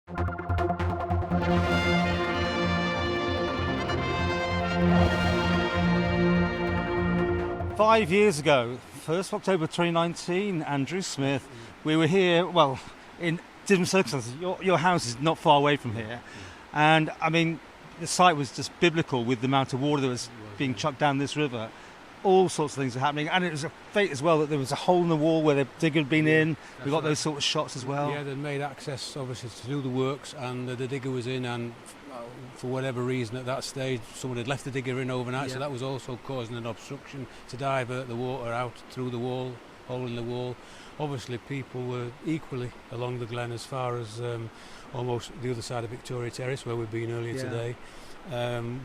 Five years ago, 1st of October 2019, Andrew Smith, we were here, well, in different circumstances. Your house is not far away from here. And, I mean, the site was just biblical with the amount of water that was being chucked down this river. All sorts of things were happening. And it was a fate as well that there was a hole in the wall where the digger had been in. We got those sort of shots as well. Yeah, they made access, obviously, to do the works, and the digger was in, and for whatever reason at that stage someone had left the digger in overnight, so that was also causing an obstruction to divert the water out through the wall, hole in the wall. Obviously people were equally along the glen as far as almost the other side of Victoria Terrace where we've been earlier today,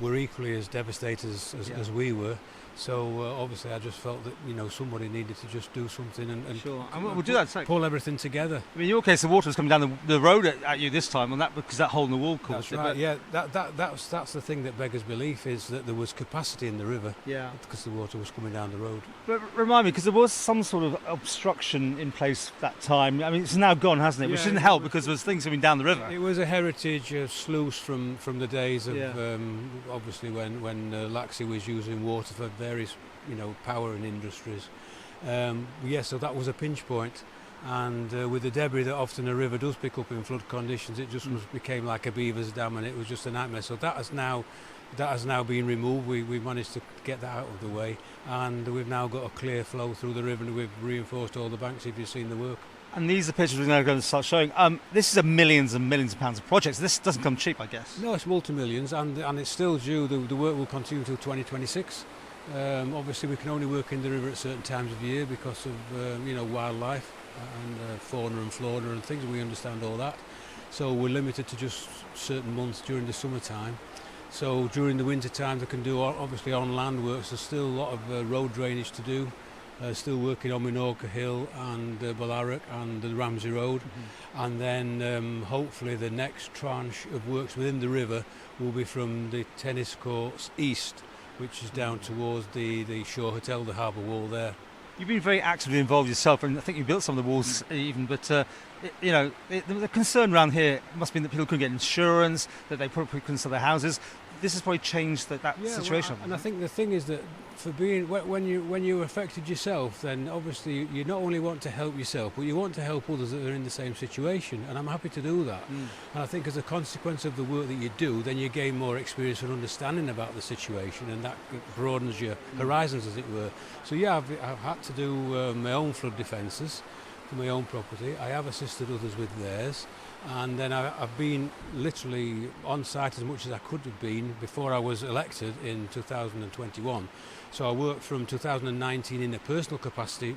were equally as devastated as we were. So obviously I just felt that, you know, somebody needed to just do something and sure. And we'll do that. So, pull everything together. I mean, in your case, the water was coming down the road at you this time, and that because that hole in the wall caused That's right. Yeah, that's the thing that beggars belief, is that there was capacity in the river. Yeah. Because the water was coming down the road. But remind me, because there was some sort of obstruction in place that time. I mean, it's now gone, hasn't it? Which didn't help because there was things coming down the river. It was a heritage sluice from the days of obviously when Laxey was using water for various, you know, power and industries. So that was a pinch point, and with the debris that often a river does pick up in flood conditions, it just became like a beaver's dam, and it was just a nightmare. So that has now been removed. We managed to get that out of the way, and we've now got a clear flow through the river, and we've reinforced all the banks, if you've seen the work. And these are pictures we're now going to start showing. This is a millions and millions of pounds of projects. This doesn't come cheap, I guess. No, it's multi-millions, and it's still due. The work will continue until 2026. Obviously we can only work in the river at certain times of year because of wildlife and fauna and flora and things. We understand all that, so we're limited to just certain months during the summertime. So during the winter time they can do obviously on land works. There's still a lot of road drainage to do. Still working on Minorca Hill and Ballarat and the Ramsey Road, and then hopefully the next tranche of works within the river will be from the tennis courts east, which is down towards the Shore Hotel, the harbour wall there. You've been very actively involved yourself, and I think you built some of the walls even, but the concern around here must be that people couldn't get insurance, that they probably couldn't sell their houses. This has probably changed that situation. Well, and I think the thing is that when you're affected yourself, then obviously you not only want to help yourself, but you want to help others that are in the same situation, and I'm happy to do that. And I think as a consequence of the work that you do, then you gain more experience and understanding about the situation, and that broadens your horizons, as it were. So yeah, I've had to do my own flood defences for my own property. I have assisted others with theirs. And then I've been literally on site as much as I could have been before I was elected in 2021. So I worked from 2019 in a personal capacity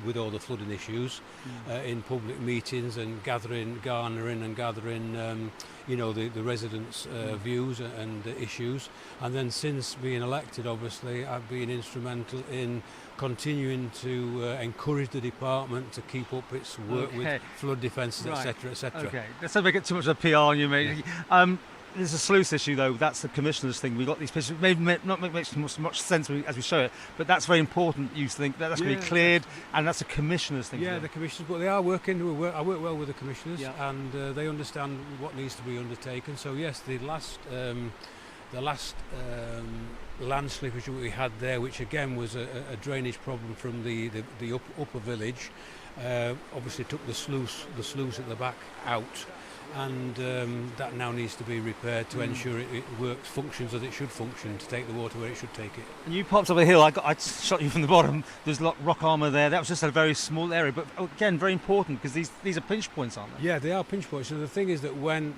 with all the flooding issues, in public meetings and garnering and gathering the residents' views and issues. And then since being elected, obviously, I've been instrumental in continuing to encourage the department to keep up its work with flood defences, etc., etc. Okay, let's not make it too much of a PR on you, mate. Yeah. There's a sluice issue, though. That's the commissioner's thing. We've got these pictures. Maybe not make much sense as we show it, but that's very important. You think that's going to be cleared, and that's a commissioner's thing. Yeah, the commissioners, but they are working. I work well with the commissioners, and they understand what needs to be undertaken. So yes, the last land slippage that we had there, which again was a drainage problem from the upper village, obviously took the sluice at the back out. And that now needs to be repaired to ensure it works, functions as it should function, to take the water where it should take it. And you popped up a hill. I shot you from the bottom. There's rock armour there. That was just a very small area, but again, very important because these are pinch points, aren't they? Yeah, they are pinch points. And the thing is that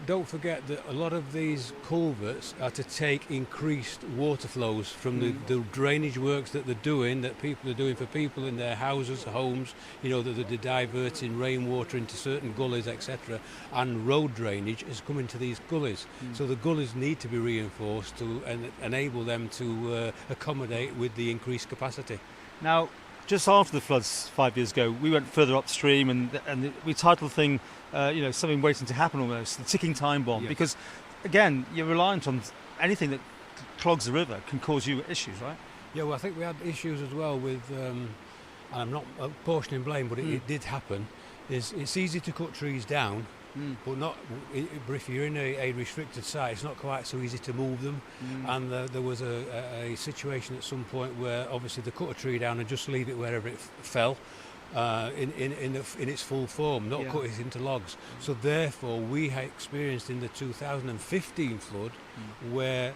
don't forget that a lot of these culverts are to take increased water flows from the drainage works that they're doing, that people are doing for people in their houses, homes. That they're diverting rainwater into certain gullies, etc. And road drainage is coming to these gullies. So the gullies need to be reinforced to enable them to accommodate with the increased capacity. Now, just after the floods 5 years ago, we went further upstream and we titled the thing, something waiting to happen almost, the ticking time bomb, because, again, you're reliant on anything that clogs the river can cause you issues, right? Yeah, well, I think we had issues as well with, and I'm not portioning blame, but it did happen. It's easy to cut trees down but if you're in a restricted site, it's not quite so easy to move them. And there was a situation at some point where obviously they cut a tree down and just leave it wherever it fell. In its full form, not cut it into logs. So therefore we had experienced in the 2015 flood where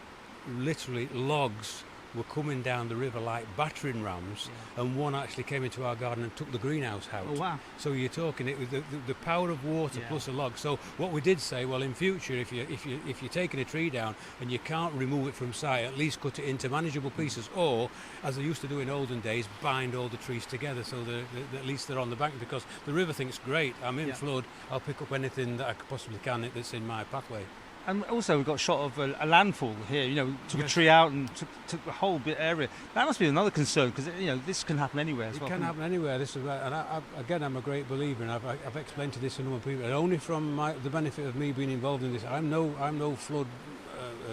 literally logs were coming down the river like battering rams, and one actually came into our garden and took the greenhouse out. Oh wow! So you're talking it with the power of water plus a log. So what we did say, well, in future, if you're taking a tree down and you can't remove it from site, at least cut it into manageable pieces, or as they used to do in olden days, bind all the trees together so that at least they're on the bank, because the river thinks, great, I'm in flood, I'll pick up anything that I possibly can that's in my pathway. And also we've got a shot of a landfall here, took a tree out and took the whole bit area. That must be another concern, because, this can happen anywhere as well. It can happen anywhere. And I'm a great believer, and I've explained to this to a number of people, and only from the benefit of me being involved in this. I'm no flood,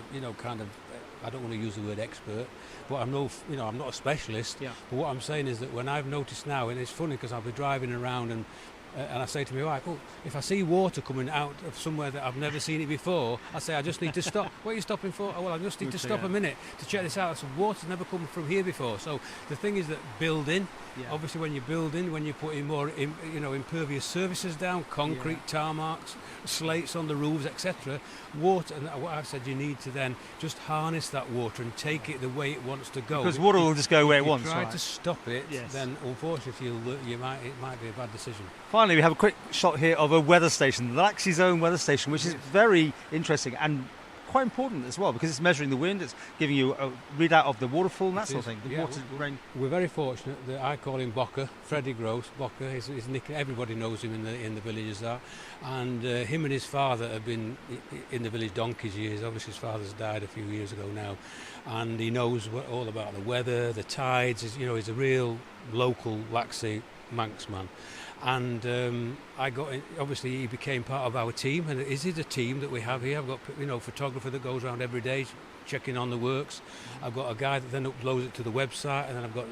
I don't want to use the word expert, but I'm not a specialist. Yeah. But what I'm saying is that when I've noticed now, and it's funny because I'll be driving around and I say to my wife, if I see water coming out of somewhere that I've never seen it before, I say, I just need to stop. What are you stopping for? Oh, well, I just need to stop a minute to check this out. So water's never come from here before. So the thing is that building, obviously when you're building, when you're putting more impervious surfaces down, concrete, tarmacs, slates on the roofs, etc., water, and what I've said, you need to then just harness that water and take it the way it wants to go. Because water will just go where it wants, right? If you try to stop it, then unfortunately it might be a bad decision. Finally, we have a quick shot here of a weather station, the Laxey's own weather station, which is very interesting and quite important as well, because it's measuring the wind, it's giving you a readout of the waterfall and that sort of thing. The water, rain. We're very fortunate that I call him Bocker, Freddie Gross. Bocker, his nickname, everybody knows him in the village as that. And him and his father have been in the village donkey's years. Obviously, his father's died a few years ago now, and he knows all about the weather, the tides. He's a real local Laxey Manx man. And obviously he became part of our team, and is it a team that we have here? I've got a photographer that goes around every day checking on the works. I've got a guy that then uploads it to the website, and then I've got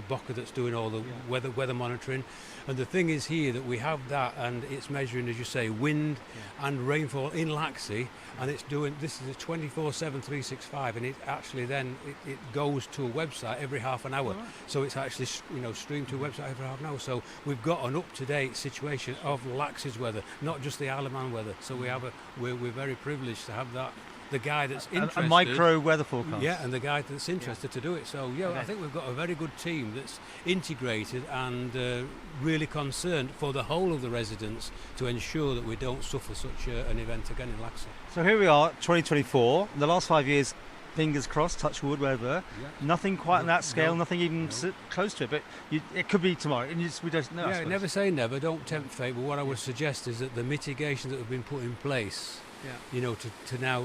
Bocker that's doing all the weather monitoring. And the thing is here that we have that, and it's measuring, as you say, wind and rainfall in Laxey, and this is a 24/7 365, and it actually then it goes to a website every half an hour. Right. So it's actually streamed to a website every half an hour. So we've got an up-to-date situation of Laxey's weather, not just the Isle of Man weather. So we're very privileged to have that. The guy that's interested, a micro weather forecast. Yeah, and the guy that's interested to do it. So I think we've got a very good team that's integrated and really concerned for the whole of the residents to ensure that we don't suffer such an event again in Laxey. So here we are, 2024. In the last 5 years, fingers crossed, touch wood, wherever. Yeah. Nothing quite on that scale, nothing even close to it. But it could be tomorrow. And we don't know. Yeah, never say never. Don't tempt fate. But what I would suggest is that the mitigations that have been put in place. Yeah. To now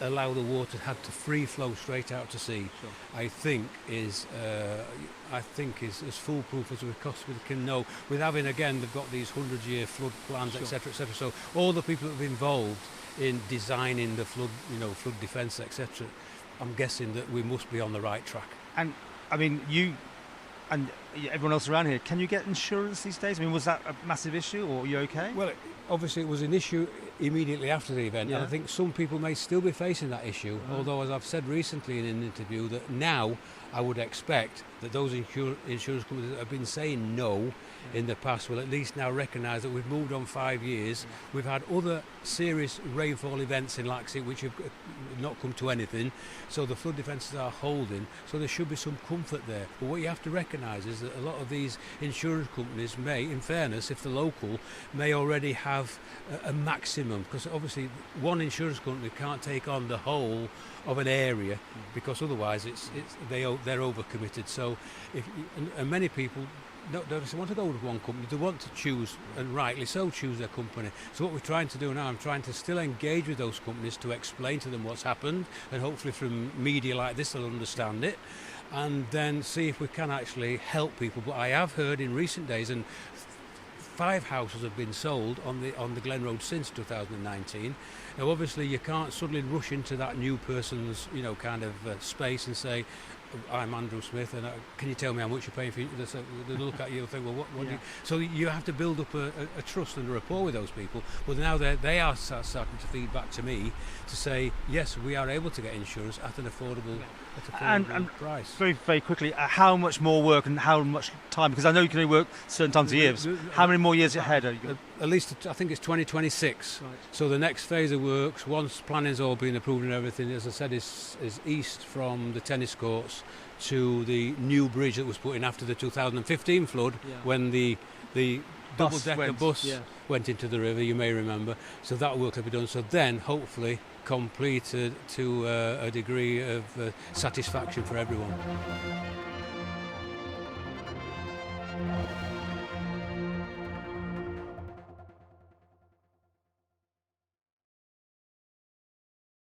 allow the water to free flow straight out to sea, I think is as foolproof as we possibly can know. With having, again, they've got these 100-year flood plans, etc., etc. So all the people that have been involved in designing the flood defence, etc., I'm guessing that we must be on the right track. And I mean, you and everyone else around here, can you get insurance these days? I mean, was that a massive issue, or are you okay? Well, obviously it was an issue immediately after the event, and I think some people may still be facing that issue, although, as I've said recently in an interview, that now I would expect that those insurance companies that have been saying no in the past will at least now recognise that we've moved on 5 years. We've had other serious rainfall events in Laxey which have not come to anything, so the flood defences are holding, so there should be some comfort there. But what you have to recognise is that a lot of these insurance companies may, in fairness, if they're local, may already have a maximum, because obviously one insurance company can't take on the whole of an area, because otherwise they're overcommitted. So and many people don't want to go with one company, they want to choose, and rightly so, choose their company. So what we're trying to do now, I'm trying to still engage with those companies to explain to them what's happened, and hopefully from media like this they'll understand it, and then see if we can actually help people. But I have heard in recent days, and 5 houses have been sold on the Glen Road since 2019. Now obviously you can't suddenly rush into that new person's kind of space and say, I'm Andrew Smith, and can you tell me how much you're paying for? They look at you and think, well, what do you? So you have to build up a trust and a rapport with those people. Well, now they are starting to feed back to me to say, yes, we are able to get insurance at an affordable, and price. Very, very quickly, how much more work and how much time? Because I know you can only work certain times a year. How many more years ahead are you got? At least, I think it's 2026. Right. So the next phase of works, once planning's all been approved and everything, as I said, is east from the tennis courts to the new bridge that was put in after the 2015 flood, when the double-decker bus went into the river, you may remember. So that work will be done. So then, hopefully, completed to a degree of satisfaction for everyone.